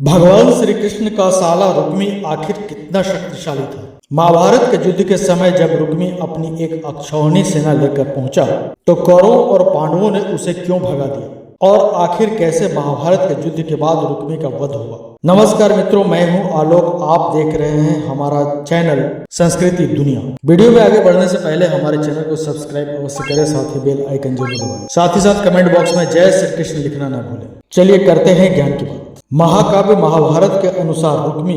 भगवान श्री कृष्ण का साला रुक्मी आखिर कितना शक्तिशाली था। महाभारत के युद्ध के समय जब रुक्मी अपनी एक अक्षौहिणी सेना लेकर पहुंचा तो कौरवों और पांडवों ने उसे क्यों भगा दिया और आखिर कैसे महाभारत के युद्ध के बाद रुक्मी का वध हुआ। नमस्कार मित्रों, मैं हूं आलोक। आप देख रहे हैं हमारा चैनल संस्कृति दुनिया। वीडियो में आगे बढ़ने से पहले हमारे चैनल को सब्सक्राइब अवश्य करें, साथ ही बेल आइकन जरूर दबाएं। साथ ही साथ कमेंट बॉक्स में जय श्री कृष्ण लिखना न भूलें। चलिए करते हैं ज्ञान की बात। महाकाव्य महाभारत के अनुसार रुक्मी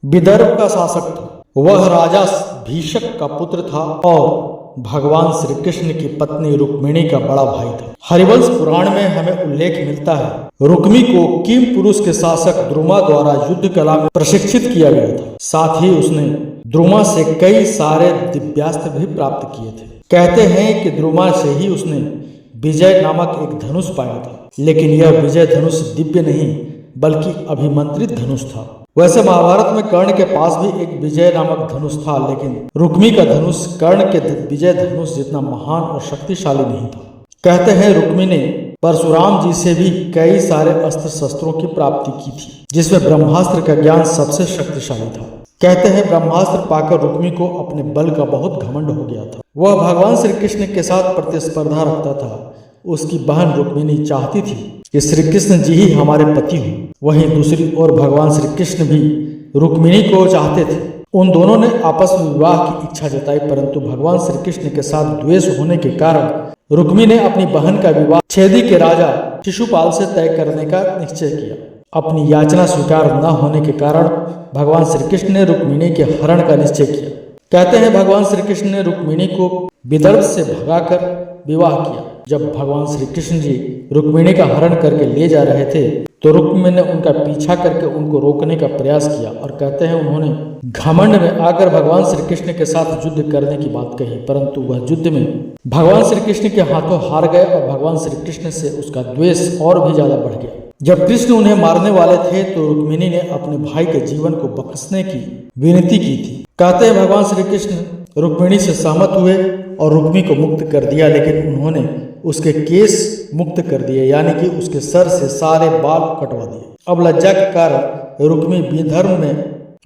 विदर्भ का शासक था। वह राजा भीषक का पुत्र था और भगवान श्री कृष्ण की पत्नी रुक्मिणी का बड़ा भाई था। हरिवंश पुराण में हमें उल्लेख मिलता है रुक्मी को किम पुरुष के शासक द्रुमा द्वारा युद्ध कला में प्रशिक्षित किया गया था। साथ ही उसने द्रुमा से कई सारे दिव्यास्त्र भी प्राप्त किए थे। कहते हैं कि द्रुमा से ही उसने विजय नामक एक धनुष पाया था, लेकिन यह विजय धनुष दिव्य नहीं बल्कि अभिमंत्रित धनुष था। वैसे महाभारत में कर्ण के पास भी एक विजय नामक धनुष था, लेकिन रुक्मी का धनुष कर्ण के विजय धनुष जितना महान और शक्तिशाली नहीं था। कहते हैं रुक्मी ने परशुराम जी से भी कई सारे अस्त्र शस्त्रों की प्राप्ति की थी, जिसमें ब्रह्मास्त्र का ज्ञान सबसे शक्तिशाली था। कहते हैं ब्रह्मास्त्र पाकर रुक्मी को अपने बल का बहुत घमंड हो गया था। वह भगवान श्री कृष्ण के साथ प्रतिस्पर्धा रखता था। उसकी बहन रुक्मिणी चाहती थी कि श्री कृष्ण जी ही हमारे पति हो। वहीं दूसरी ओर भगवान श्री कृष्ण भी रुक्मिणी को चाहते थे। उन दोनों ने आपस में विवाह की इच्छा जताई, परंतु भगवान श्री कृष्ण के साथ द्वेष होने के कारण रुक्मी ने अपनी बहन का विवाह छेदी के राजा शिशुपाल से तय करने का निश्चय किया। अपनी याचना स्वीकार न होने के कारण भगवान श्री कृष्ण ने रुक्मिणी के हरण का निश्चय किया। कहते हैं भगवान श्री कृष्ण ने रुक्मिणी को विदर्भ से भगाकर विवाह किया। जब भगवान श्री कृष्ण जी रुक्मिणी का हरण करके ले जा रहे थे तो रुक्मिणी ने उनका पीछा करके उनको रोकने का प्रयास किया और कहते हैं उन्होंने घमंड में आकर भगवान श्री कृष्ण के साथ युद्ध करने की बात कही, परंतु वह युद्ध में भगवान श्री कृष्ण के हाथों हार गए और भगवान श्री कृष्ण से उसका द्वेष और भी ज्यादा बढ़ गया। जब कृष्ण उन्हें मारने वाले थे तो रुक्मिणी ने अपने भाई के जीवन को बख्शने की विनती की थी। कहते हैं भगवान श्री कृष्ण रुक्मिणी से सहमत हुए और रुक्मी को मुक्त कर दिया, लेकिन उन्होंने उसके केस मुक्त कर दिए, यानी कि उसके सर से सारे बाल कटवा दिए। अब लज्जा के कारण रुक्मी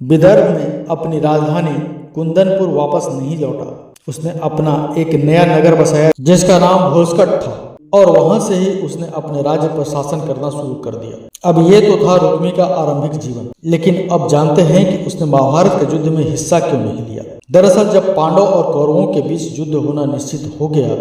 विदर्भ में अपनी राजधानी कुंदनपुर वापस नहीं लौटा। उसने अपना एक नया नगर बसाया जिसका नाम भोजकट था और वहां से ही उसने अपने राज्य पर शासन करना शुरू कर दिया। अब ये तो था रुक्मी का आरंभिक जीवन, लेकिन अब जानते हैं कि उसने महाभारत के युद्ध में हिस्सा क्यों नहीं लिया। दरअसल जब पांडव और कौरवों के बीच युद्ध होना निश्चित हो गया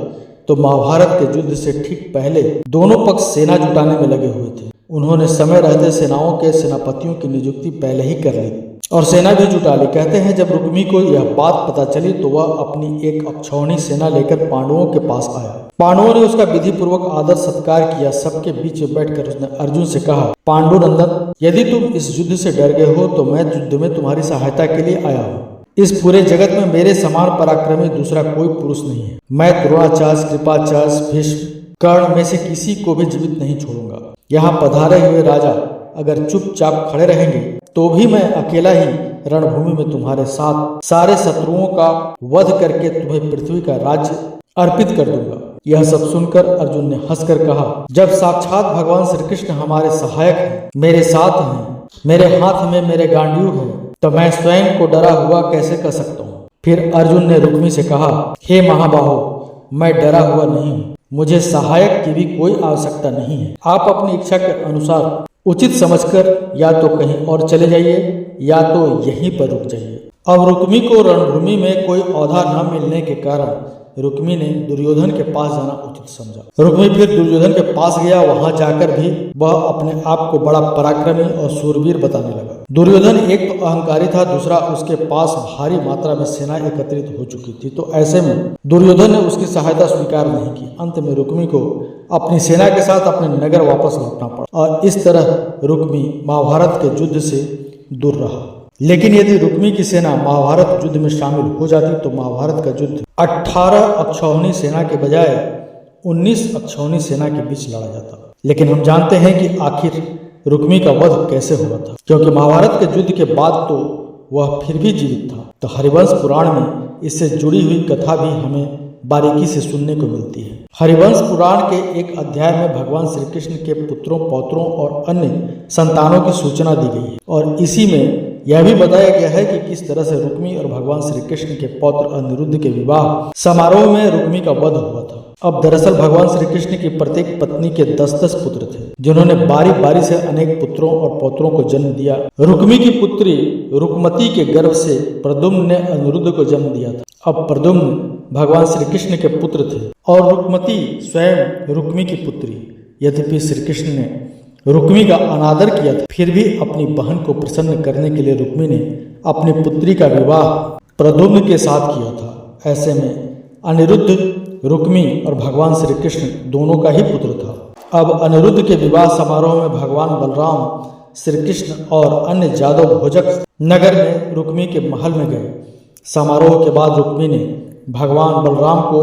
तो महाभारत के युद्ध से ठीक पहले दोनों पक्ष सेना जुटाने में लगे हुए थे। उन्होंने समय रहते सेनाओं के सेनापतियों की नियुक्ति पहले ही कर ली और सेना भी जुटा ली। कहते हैं जब रुक्मी को यह बात पता चली तो वह अपनी एक अक्षौहिणी सेना लेकर पांडवों के पास आया। पांडवों ने उसका विधि पूर्वक आदर सत्कार किया। सबके बीच में बैठकर उसने अर्जुन से कहा, पांडुनंदन, यदि तुम इस युद्ध से डर गए हो तो मैं युद्ध में तुम्हारी सहायता के लिए आया हूँ। इस पूरे जगत में मेरे समान पराक्रमी दूसरा कोई पुरुष नहीं है। मैं द्रोणाचार्य, कृपाचार्य, भीष्म, कर्ण में से किसी को भी जीवित नहीं छोड़ूंगा। यहाँ पधारे हुए राजा अगर चुपचाप खड़े रहेंगे तो भी मैं अकेला ही रणभूमि में तुम्हारे साथ सारे शत्रुओं का वध करके तुम्हें पृथ्वी का राज्य अर्पित कर दूंगा। यह सब सुनकर अर्जुन ने हंसकर कहा, जब साक्षात भगवान श्री कृष्ण हमारे सहायक हैं, मेरे साथ हैं, मेरे हाथ में मेरे गांडीव है, तो मैं स्वयं को डरा हुआ कैसे कर सकता हूँ। फिर अर्जुन ने रुक्मी से कहा, हे महाबाहो, मैं डरा हुआ नहीं हूँ। मुझे सहायक की भी कोई आवश्यकता नहीं है। आप अपनी इच्छा के अनुसार उचित समझकर या तो कहीं और चले जाइए या तो यहीं पर रुक जाइए। अब रुक्मी को रणभूमि में कोई औधा न मिलने के कारण रुक्मी ने दुर्योधन के पास जाना उचित समझा। रुक्मी फिर दुर्योधन के पास गया। वहां जाकर भी वह अपने आप को बड़ा पराक्रमी और शूरवीर बताने लगा। दुर्योधन एक तो अहंकारी था, दूसरा उसके पास भारी मात्रा में सेना एकत्रित हो चुकी थी, तो ऐसे में दुर्योधन ने उसकी सहायता स्वीकार नहीं की। अंत में रुक्मी को अपनी सेना के साथ अपने नगर वापस लौटना पड़ा और इस तरह रुक्मी महाभारत के युद्ध से दूर रहा। लेकिन यदि रुक्मी की सेना महाभारत युद्ध में शामिल हो जाती तो महाभारत का युद्ध 18 अक्षौहिणी सेना के बजाय 19 अक्षौहिणी सेना के बीच लड़ा जाता। लेकिन हम जानते हैं कि आखिर रुक्मी का वध कैसे हुआ था, क्योंकि महाभारत के युद्ध के बाद तो वह फिर भी जीवित था। तो हरिवंश पुराण में इससे जुड़ी हुई कथा भी हमें बारीकी से सुनने को मिलती है। हरिवंश पुराण के एक अध्याय में भगवान श्री कृष्ण के पुत्रों, पौत्रों और अन्य संतानों की सूचना दी गई है और इसी में यह भी बताया गया है कि किस तरह से रुक्मी और भगवान श्री कृष्ण के पौत्र अनिरुद्ध के विवाह समारोह में रुक्मी का वध हुआ था। अब दरअसल भगवान श्री कृष्ण की प्रत्येक पत्नी के 10-10 पुत्र थे, जिन्होंने बारी बारी से अनेक पुत्रों और पौत्रों को जन्म दिया। रुक्मी की पुत्री रुक्मती के गर्भ से प्रद्युम्न ने अनिरुद्ध को जन्म दिया था। अब प्रद्युम्न भगवान श्री कृष्ण के पुत्र थे और रुक्मती स्वयं रुक्मी की पुत्री। यद्यपि श्री कृष्ण ने रुक्मी का अनादर किया था, फिर भी अपनी बहन को प्रसन्न करने के लिए रुक्मी ने अपनी पुत्री का विवाह प्रद्युम्न के साथ किया था। ऐसे में अनिरुद्ध रुक्मी और भगवान श्री कृष्ण दोनों का ही पुत्र था। अब अनिरुद्ध के विवाह समारोह में भगवान बलराम श्री कृष्ण और अन्य जादव भोजक नगर में रुक्मी के महल में गए। समारोह के बाद रुक्मी ने भगवान बलराम को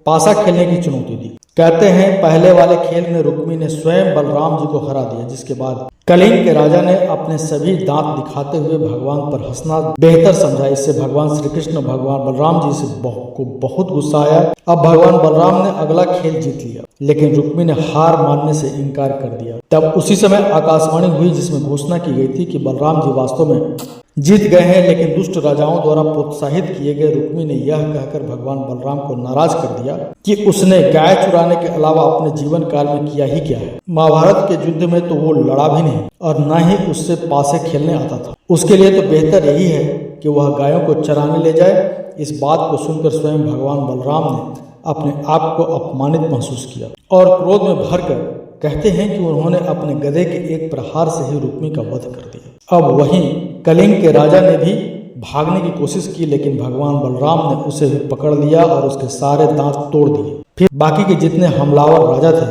पासा खेलने की चुनौती दी। कहते हैं पहले वाले खेल में रुक्मी ने स्वयं बलराम जी को हरा दिया, जिसके बाद कलिंग के राजा ने अपने सभी दांत दिखाते हुए भगवान पर हंसना बेहतर समझा। इससे भगवान श्री कृष्ण और भगवान बलराम जी से को बहुत गुस्सा आया। अब भगवान बलराम ने अगला खेल जीत लिया, लेकिन रुक्मी ने हार मानने से इनकार कर दिया। तब उसी समय आकाशवाणी हुई जिसमें घोषणा की गई थी कि बलराम जी वास्तव में जीत गए हैं, लेकिन दुष्ट राजाओं द्वारा प्रोत्साहित किए गए रुक्मी ने यह कहकर भगवान बलराम को नाराज कर दिया कि उसने गाय चुराने के अलावा अपने जीवन काल में किया ही क्या है। महाभारत के युद्ध में तो वो लड़ा भी नहीं और न ही उससे पासे खेलने आता था। उसके लिए तो बेहतर यही है कि वह गायों को चराने ले जाए। इस बात को सुनकर स्वयं भगवान बलराम ने अपने आप को अपमानित महसूस किया और क्रोध में भरकर कहते हैं कि उन्होंने अपने गधे के एक प्रहार से ही रुक्मी का वध कर दिया। अब वहीं कलिंग के राजा ने भी भागने की कोशिश की, लेकिन भगवान बलराम ने उसे भी पकड़ लिया और उसके सारे दांत तोड़ दिए। फिर बाकी के जितने हमलावर राजा थे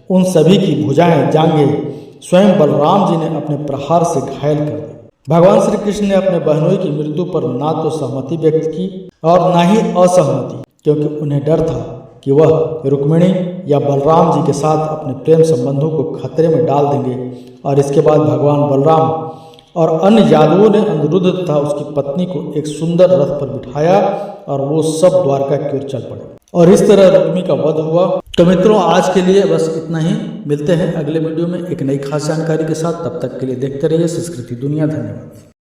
उन सभी की भुजाएं, जांघें स्वयं बलराम जी ने अपने प्रहार से घायल कर दी। भगवान श्री कृष्ण ने अपने बहनोई की मृत्यु पर ना तो सहमति व्यक्त की और ना ही असहमति, क्योंकि उन्हें डर था कि वह रुक्मिणी या बलराम जी के साथ अपने प्रेम संबंधों को खतरे में डाल देंगे। और इसके बाद भगवान बलराम और अन्य यादवों ने अनिरुद्ध तथा उसकी पत्नी को एक सुंदर रथ पर बिठाया और वो सब द्वारका की ओर चल पड़े और इस तरह रुक्मी का वध हुआ। तो मित्रों, आज के लिए बस इतना ही। मिलते हैं अगले वीडियो में एक नई खास जानकारी के साथ। तब तक के लिए देखते रहिए संस्कृति दुनिया। धन्यवाद।